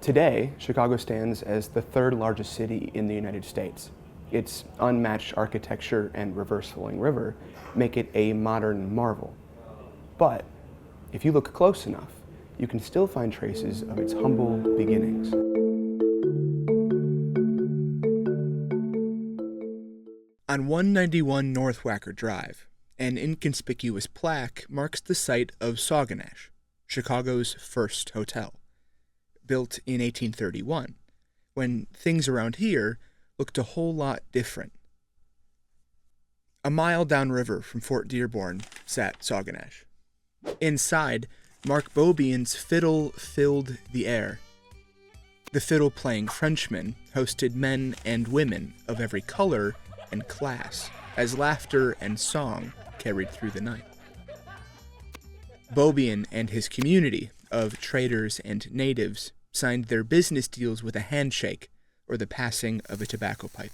Today, Chicago stands as the third largest city in the United States. Its unmatched architecture and reverse-flowing river make it a modern marvel. But if you look close enough, you can still find traces of its humble beginnings. On 191 North Wacker Drive, an inconspicuous plaque marks the site of Sauganash, Chicago's first hotel. Built in 1831, when things around here looked a whole lot different. A mile downriver from Fort Dearborn sat Sauganash. Inside, Mark Beaubien's fiddle filled the air. The fiddle-playing Frenchman hosted men and women of every color and class, as laughter and song carried through the night. Beaubien and his community of traders and natives signed their business deals with a handshake or the passing of a tobacco pipe.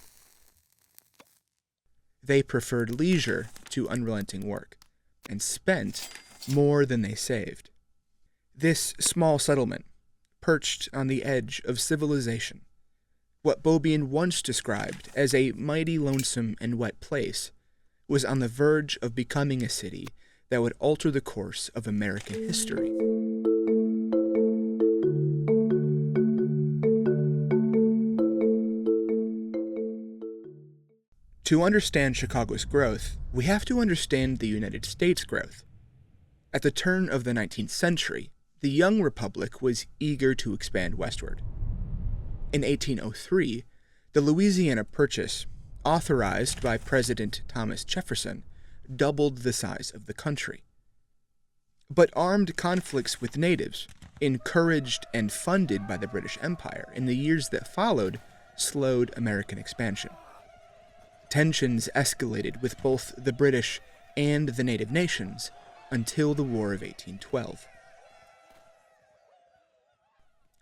They preferred leisure to unrelenting work, and spent more than they saved. This small settlement, perched on the edge of civilization, what Beaubien once described as a mighty lonesome and wet place, was on the verge of becoming a city that would alter the course of American history. To understand Chicago's growth, we have to understand the United States' growth. At the turn of the 19th century, the young republic was eager to expand westward. In 1803, the Louisiana Purchase, authorized by President Thomas Jefferson, doubled the size of the country. But armed conflicts with natives, encouraged and funded by the British Empire in the years that followed, slowed American expansion. Tensions escalated with both the British and the native nations until the War of 1812.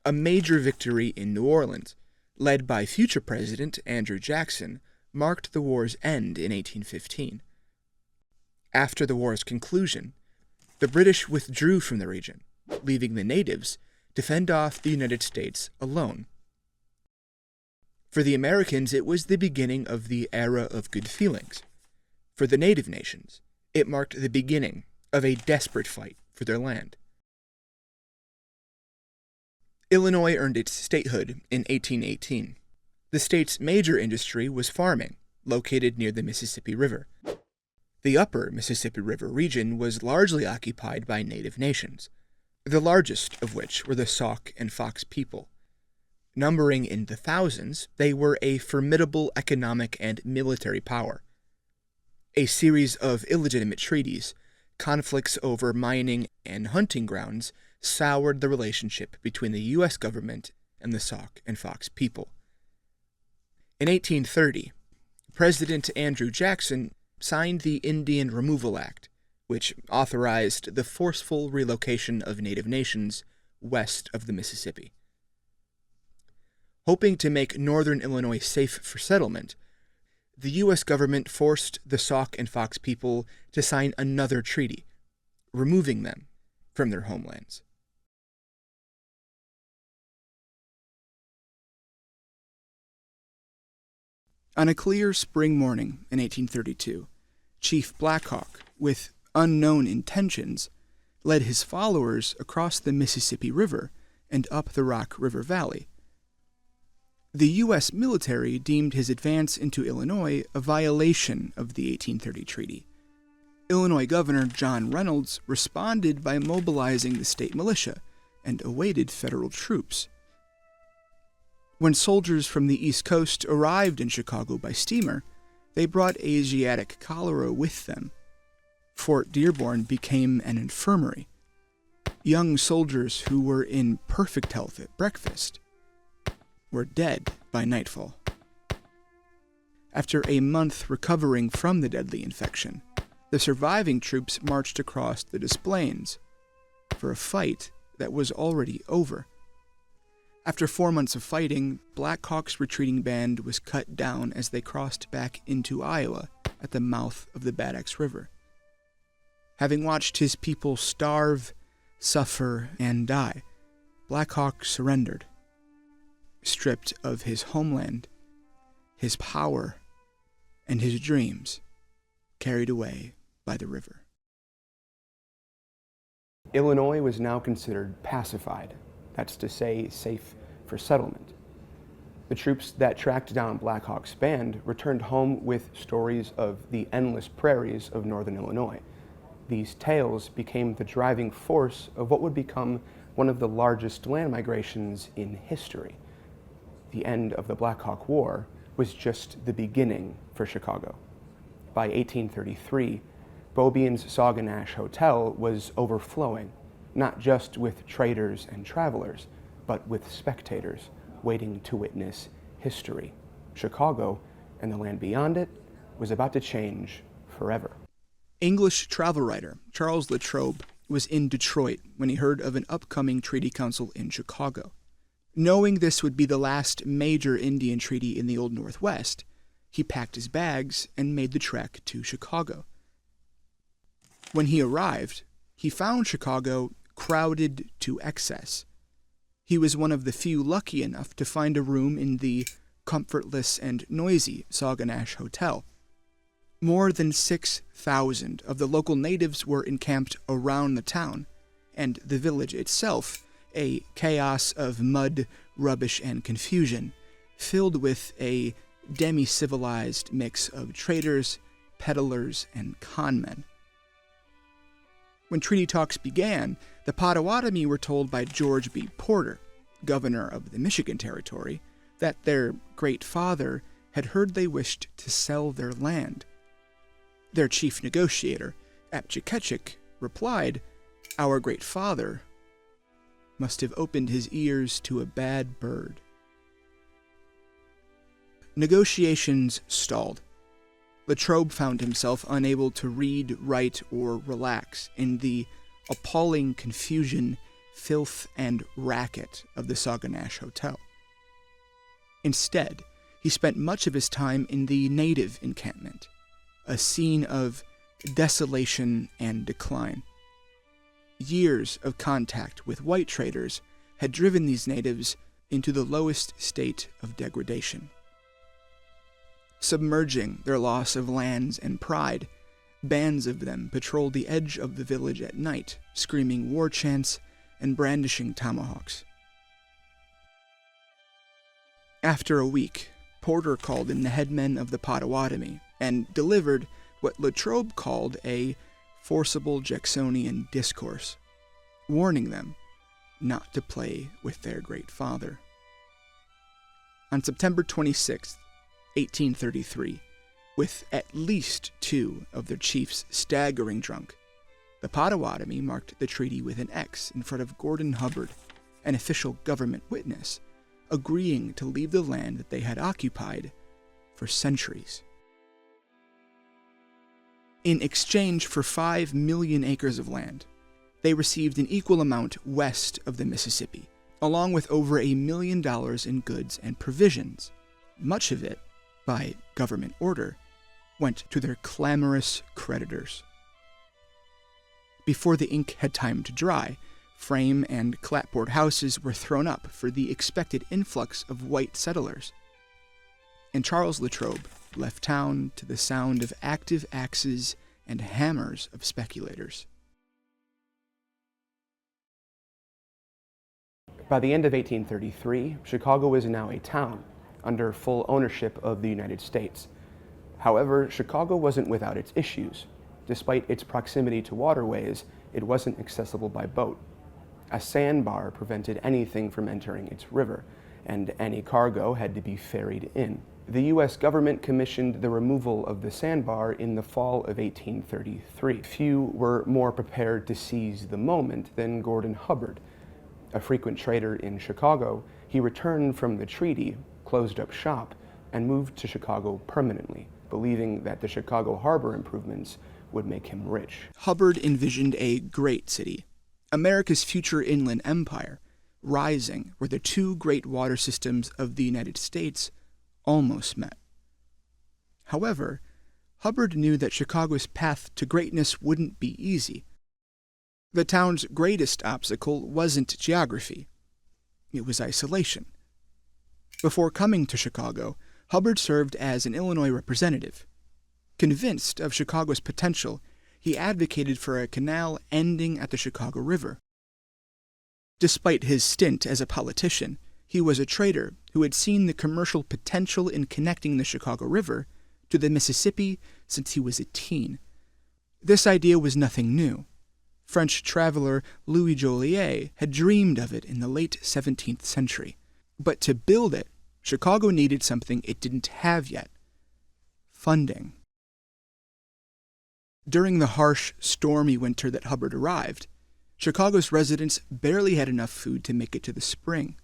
A major victory in New Orleans, led by future President Andrew Jackson, marked the war's end in 1815. After the war's conclusion, the British withdrew from the region, leaving the natives to fend off the United States alone. For the Americans, it was the beginning of the era of good feelings. For the native nations, it marked the beginning of a desperate fight for their land. Illinois earned its statehood in 1818. The state's major industry was farming, located near the Mississippi River. The upper Mississippi River region was largely occupied by native nations, the largest of which were the Sauk and Fox people. Numbering in the thousands, they were a formidable economic and military power. A series of illegitimate treaties, conflicts over mining and hunting grounds, soured the relationship between the U.S. government and the Sauk and Fox people. In 1830, President Andrew Jackson signed the Indian Removal Act, which authorized the forceful relocation of native nations west of the Mississippi. Hoping to make northern Illinois safe for settlement, the U.S. government forced the Sauk and Fox people to sign another treaty, removing them from their homelands. On a clear spring morning in 1832, Chief Blackhawk, with unknown intentions, led his followers across the Mississippi River and up the Rock River Valley. The U.S. military deemed his advance into Illinois a violation of the 1830 treaty. Illinois Governor John Reynolds responded by mobilizing the state militia and awaited federal troops. When soldiers from the East Coast arrived in Chicago by steamer, they brought Asiatic cholera with them. Fort Dearborn became an infirmary. Young soldiers who were in perfect health at breakfast were dead by nightfall. After a month recovering from the deadly infection, the surviving troops marched across the Des Plaines for a fight that was already over. After 4 months of fighting, Blackhawk's retreating band was cut down as they crossed back into Iowa at the mouth of the Bad Axe River. Having watched his people starve, suffer, and die, Blackhawk surrendered stripped of his homeland, his power, and his dreams, carried away by the river. Illinois was now considered pacified, that's to say, safe for settlement. The troops that tracked down Blackhawk's band returned home with stories of the endless prairies of northern Illinois. These tales became the driving force of what would become one of the largest land migrations in history. The end of the Blackhawk War was just the beginning for Chicago. By 1833, Beaubien's Sauganash Hotel was overflowing, not just with traders and travelers, but with spectators waiting to witness history. Chicago, and the land beyond it, was about to change forever. English travel writer Charles Latrobe was in Detroit when he heard of an upcoming treaty council in Chicago. Knowing this would be the last major Indian treaty in the Old Northwest, he packed his bags and made the trek to Chicago. When he arrived, he found Chicago crowded to excess. He was one of the few lucky enough to find a room in the comfortless and noisy Sauganash Hotel. More than 6,000 of the local natives were encamped around the town, and the village itself, a chaos of mud, rubbish, and confusion, filled with a demi-civilized mix of traders, peddlers, and conmen. When treaty talks began, the Potawatomi were told by George B. Porter, governor of the Michigan Territory, that their great father had heard they wished to sell their land. Their chief negotiator, Apchekechik, replied, "Our great father must have opened his ears to a bad bird." Negotiations stalled. Latrobe found himself unable to read, write, or relax in the appalling confusion, filth, and racket of the Sauganash Hotel. Instead, he spent much of his time in the native encampment, a scene of desolation and decline. Years of contact with white traders had driven these natives into the lowest state of degradation. Submerging their loss of lands and pride, bands of them patrolled the edge of the village at night, screaming war chants and brandishing tomahawks. After a week, Porter called in the headmen of the Potawatomi and delivered what Latrobe called a forcible Jacksonian discourse, warning them not to play with their great father. On September 26, 1833, with at least two of their chiefs staggering drunk, the Potawatomi marked the treaty with an X in front of Gordon Hubbard, an official government witness, agreeing to leave the land that they had occupied for centuries. In exchange for 5 million acres of land, they received an equal amount west of the Mississippi, along with over $1 million in goods and provisions. Much of it, by government order, went to their clamorous creditors. Before the ink had time to dry, frame and clapboard houses were thrown up for the expected influx of white settlers, and Charles Latrobe left town to the sound of active axes and hammers of speculators. By the end of 1833, Chicago was now a town under full ownership of the United States. However, Chicago wasn't without its issues. Despite its proximity to waterways, it wasn't accessible by boat. A sandbar prevented anything from entering its river, and any cargo had to be ferried in. The U.S. government commissioned the removal of the sandbar in the fall of 1833. Few were more prepared to seize the moment than Gordon Hubbard. A frequent trader in Chicago, he returned from the treaty, closed up shop, and moved to Chicago permanently, believing that the Chicago harbor improvements would make him rich. Hubbard envisioned a great city, America's future inland empire, rising where the two great water systems of the United States almost met. However, Hubbard knew that Chicago's path to greatness wouldn't be easy. The town's greatest obstacle wasn't geography. It was isolation. Before coming to Chicago, Hubbard served as an Illinois representative. Convinced of Chicago's potential, he advocated for a canal ending at the Chicago River. Despite his stint as a politician, he was a trader who had seen the commercial potential in connecting the Chicago River to the Mississippi since he was a teen. This idea was nothing new. French traveler Louis Joliet had dreamed of it in the late 17th century. But to build it, Chicago needed something it didn't have yet: funding. During the harsh, stormy winter that Hubbard arrived, Chicago's residents barely had enough food to make it to the spring.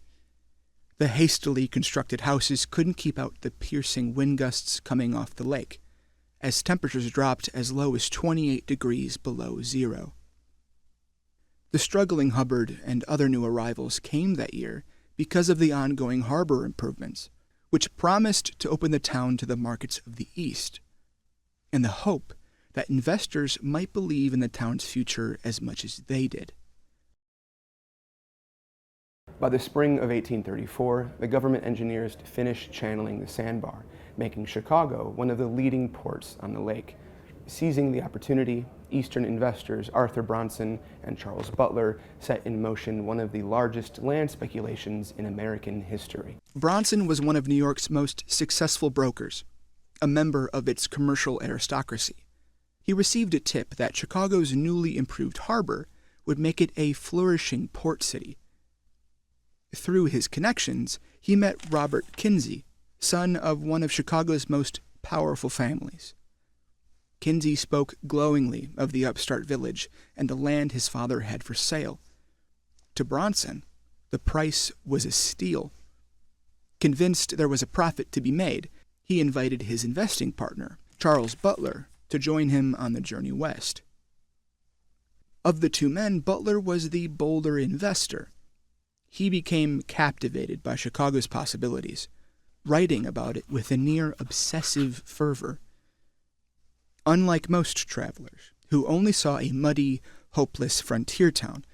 The hastily constructed houses couldn't keep out the piercing wind gusts coming off the lake, as temperatures dropped as low as 28 degrees below zero. The struggling Hubbard and other new arrivals came that year because of the ongoing harbor improvements, which promised to open the town to the markets of the East, and the hope that investors might believe in the town's future as much as they did. By the spring of 1834, the government engineers finished channeling the sandbar, making Chicago one of the leading ports on the lake. Seizing the opportunity, Eastern investors Arthur Bronson and Charles Butler set in motion one of the largest land speculations in American history. Bronson was one of New York's most successful brokers, a member of its commercial aristocracy. He received a tip that Chicago's newly improved harbor would make it a flourishing port city. Through his connections, he met Robert Kinsey, son of one of Chicago's most powerful families. Kinsey spoke glowingly of the upstart village and the land his father had for sale. To Bronson, the price was a steal. Convinced there was a profit to be made, he invited his investing partner, Charles Butler, to join him on the journey west. Of the two men, Butler was the bolder investor. He became captivated by Chicago's possibilities, writing about it with a near obsessive fervor. Unlike most travelers, who only saw a muddy, hopeless frontier town,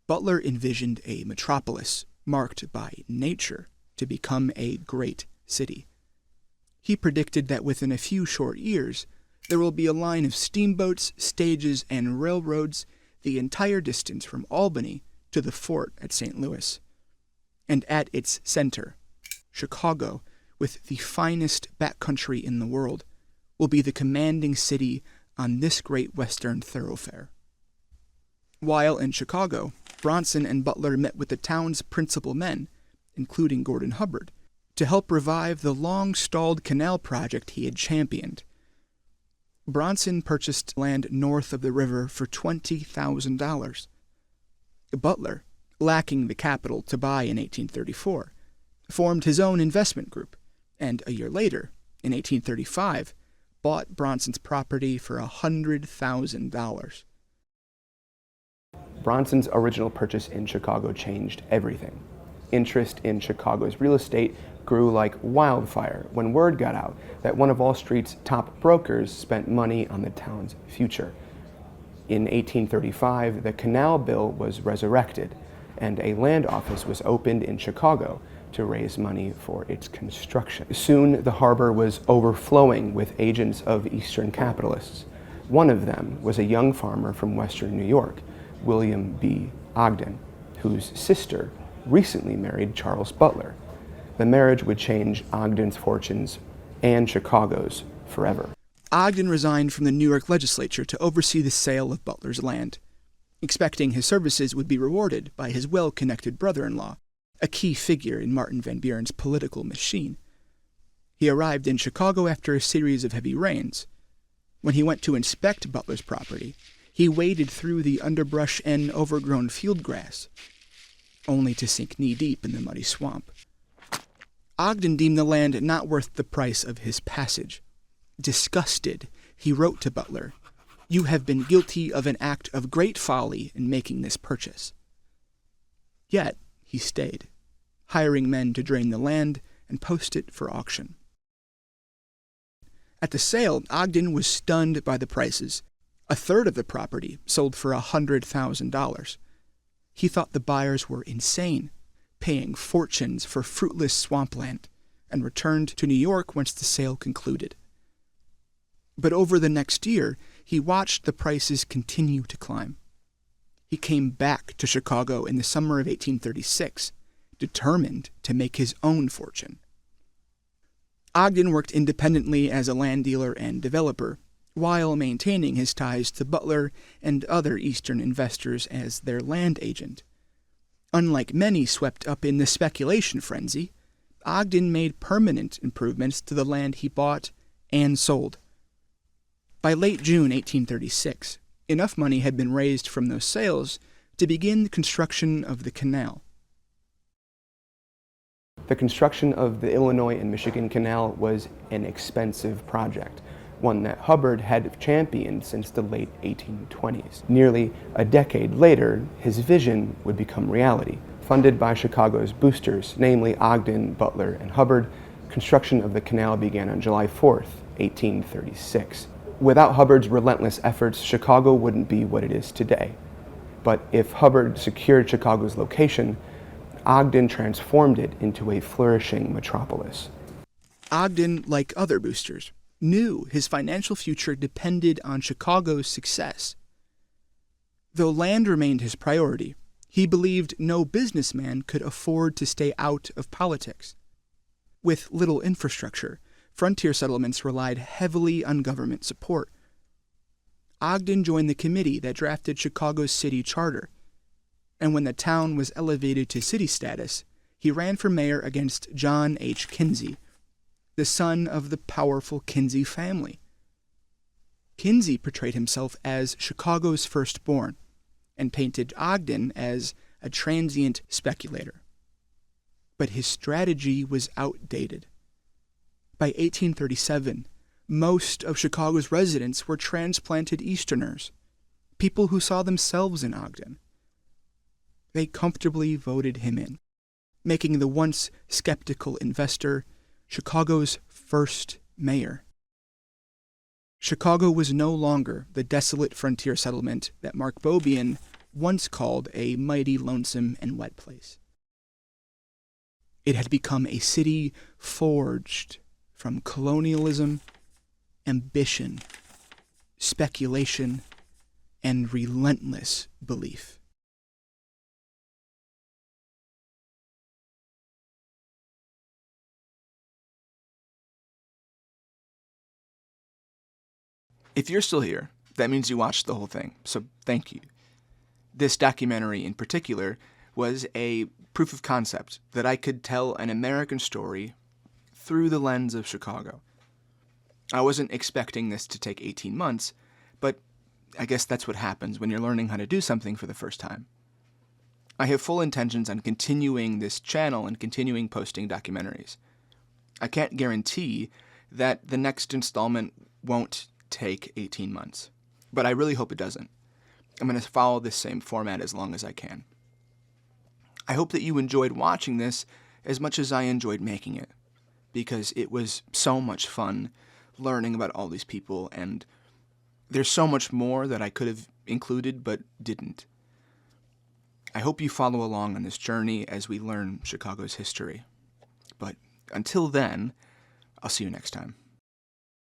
Butler envisioned a metropolis marked by nature to become a great city. He predicted that within a few short years, there will be a line of steamboats, stages, and railroads the entire distance from Albany to the fort at St. Louis. And at its center, Chicago, with the finest backcountry in the world, will be the commanding city on this great western thoroughfare. While in Chicago, Bronson and Butler met with the town's principal men, including Gordon Hubbard, to help revive the long-stalled canal project he had championed. Bronson purchased land north of the river for $20,000. Butler, lacking the capital to buy in 1834, formed his own investment group, and a year later, in 1835, bought Bronson's property for $100,000. Bronson's original purchase in Chicago changed everything. Interest in Chicago's real estate grew like wildfire when word got out that one of Wall Street's top brokers spent money on the town's future. In 1835, the Canal Bill was resurrected, and a land office was opened in Chicago to raise money for its construction. Soon, the harbor was overflowing with agents of Eastern capitalists. One of them was a young farmer from Western New York, William B. Ogden, whose sister recently married Charles Butler. The marriage would change Ogden's fortunes and Chicago's forever. Ogden resigned from the New York legislature to oversee the sale of Butler's land, expecting his services would be rewarded by his well-connected brother-in-law, a key figure in Martin Van Buren's political machine. He arrived in Chicago after a series of heavy rains. When he went to inspect Butler's property, he waded through the underbrush and overgrown field grass, only to sink knee-deep in the muddy swamp. Ogden deemed the land not worth the price of his passage. Disgusted, he wrote to Butler, "You have been guilty of an act of great folly in making this purchase." Yet, he stayed, hiring men to drain the land and post it for auction. At the sale, Ogden was stunned by the prices. A third of the property sold for $100,000. He thought the buyers were insane, paying fortunes for fruitless swampland. and returned to New York once the sale concluded. But over the next year, he watched the prices continue to climb. He came back to Chicago in the summer of 1836, determined to make his own fortune. Ogden worked independently as a land dealer and developer, while maintaining his ties to Butler and other Eastern investors as their land agent. Unlike many swept up in the speculation frenzy, Ogden made permanent improvements to the land he bought and sold. By late June 1836, enough money had been raised from those sales to begin the construction of the canal. The construction of the Illinois and Michigan Canal was an expensive project, one that Hubbard had championed since the late 1820s. Nearly a decade later, his vision would become reality. Funded by Chicago's boosters, namely Ogden, Butler, and Hubbard, construction of the canal began on July 4th, 1836. Without Hubbard's relentless efforts, Chicago wouldn't be what it is today. But if Hubbard secured Chicago's location, Ogden transformed it into a flourishing metropolis. Ogden, like other boosters, knew his financial future depended on Chicago's success. Though land remained his priority, he believed no businessman could afford to stay out of politics. With little infrastructure, frontier settlements relied heavily on government support. Ogden joined the committee that drafted Chicago's city charter, and when the town was elevated to city status, he ran for mayor against John H. Kinsey, the son of the powerful Kinsey family. Kinsey portrayed himself as Chicago's firstborn, and painted Ogden as a transient speculator. But his strategy was outdated. By 1837, most of Chicago's residents were transplanted Easterners, people who saw themselves in Ogden. They comfortably voted him in, making the once skeptical investor Chicago's first mayor. Chicago was no longer the desolate frontier settlement that Mark Bobian once called a mighty lonesome and wet place. It had become a city forged from colonialism, ambition, speculation, and relentless belief. If you're still here, that means you watched the whole thing, so thank you. This documentary in particular was a proof of concept that I could tell an American story through the lens of Chicago. I wasn't expecting this to take 18 months, but I guess that's what happens when you're learning how to do something for the first time. I have full intentions on continuing this channel and continuing posting documentaries. I can't guarantee that the next installment won't take 18 months, but I really hope it doesn't. I'm going to follow this same format as long as I can. I hope that you enjoyed watching this as much as I enjoyed making it, because it was so much fun learning about all these people, and there's so much more that I could have included but didn't. I hope you follow along on this journey as we learn Chicago's history. But until then, I'll see you next time.